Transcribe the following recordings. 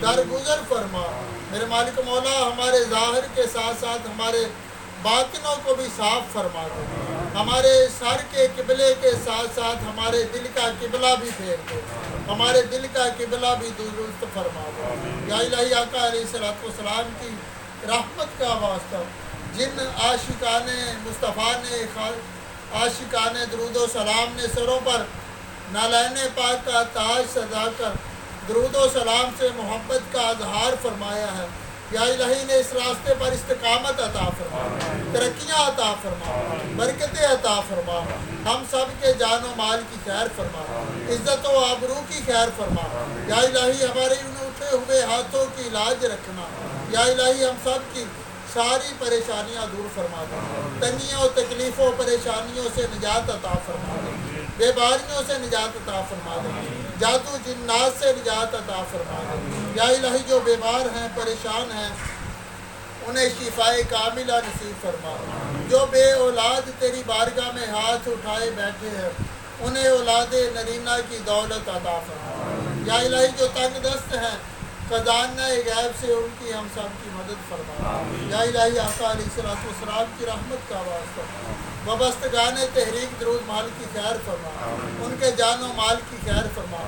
درگزر فرما۔ میرے مالک مولا ہمارے ظاہر کے ساتھ ساتھ ہمارے باطنوں کو بھی صاف فرما دے، ہمارے سر کے قبلے کے ساتھ ساتھ ہمارے دل کا قبلہ بھی پھیر دے، ہمارے دل کا قبلہ بھی درست فرما دے۔ یا الہی آقا علیہ السلام کی رحمت کا واسطہ جن عاشقان مصطفیٰ نے عاشقان درود و سلام نے سروں پر نالین پاک کا تاج سجا کر درود و سلام سے محبت کا اظہار فرمایا ہے، یا الہی نے اس راستے پر استقامت عطا فرما، ترقیاں عطا فرما، برکتیں عطا فرما، ہم سب کے جان و مال کی خیر فرما، عزت و آبرو کی خیر فرما، یا الہی ہمارے ان اٹھے ہوئے ہاتھوں کی لاج رکھنا، یا الہی ہم سب کی ساری پریشانیاں دور فرما دے، تنگیوں تکلیفوں پریشانیوں سے نجات عطا فرما دے، بے باریوں سے نجات عطا فرما دے، جادو جنات سے نجات عطا فرما دے، یا الہی جو بیمار ہیں پریشان ہیں انہیں شفاء کاملہ نصیب فرما، جو بے اولاد تیری بارگاہ میں ہاتھ اٹھائے بیٹھے ہیں انہیں اولاد نرینہ کی دولت عطا فرما، یا الہی جو تنگ دست ہیں خزانہ غیب سے ان کی ہم سب کی مدد فرما، یا الہی آقا علیہ السلام کی رحمت کا واسطہ وابستگان تحریک درود مال کی خیر فرما، ان کے جان و مال کی خیر فرما،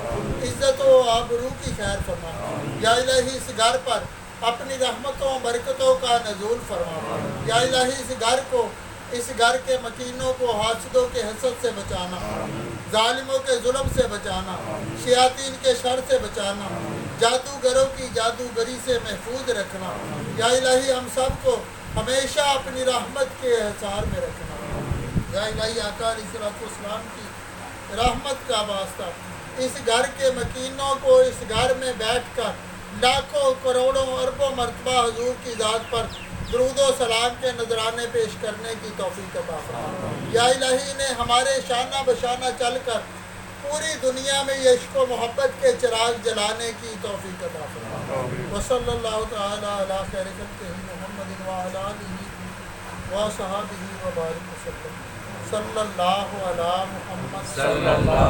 عزت و آبرو کی خیر فرما، یا الہی اس گھر پر اپنی رحمتوں برکتوں کا نزول فرما، یا الہی اس گھر کے مکینوں کو حاسدوں کے حسد سے بچانا، ظالموں کے ظلم سے بچانا، شیاطین کے شر سے بچانا، جادوگروں کی جادوگری سے محفوظ رکھنا، یا الہی ہم سب کو ہمیشہ اپنی رحمت کے احصار میں رکھنا، یا الہی آقا علیہ السلام کی رحمت کا واسطہ اس گھر کے مکینوں کو اس گھر میں بیٹھ کر لاکھوں کروڑوں اربوں مرتبہ حضور کی ذات پر درود و سلام کے نذرانے پیش کرنے کی توفیق عطا فرما، یا الہی نے ہمارے شانہ بشانہ چل کر پوری دنیا میں یہ عشق و محبت کے چراغ جلانے کی توفیق عطا فرما، وصلی اللہ تعالی علی خیر خلقہ محمد وعلی آلہ وصحبہ وبارک وسلم، صلی اللہ علی محمد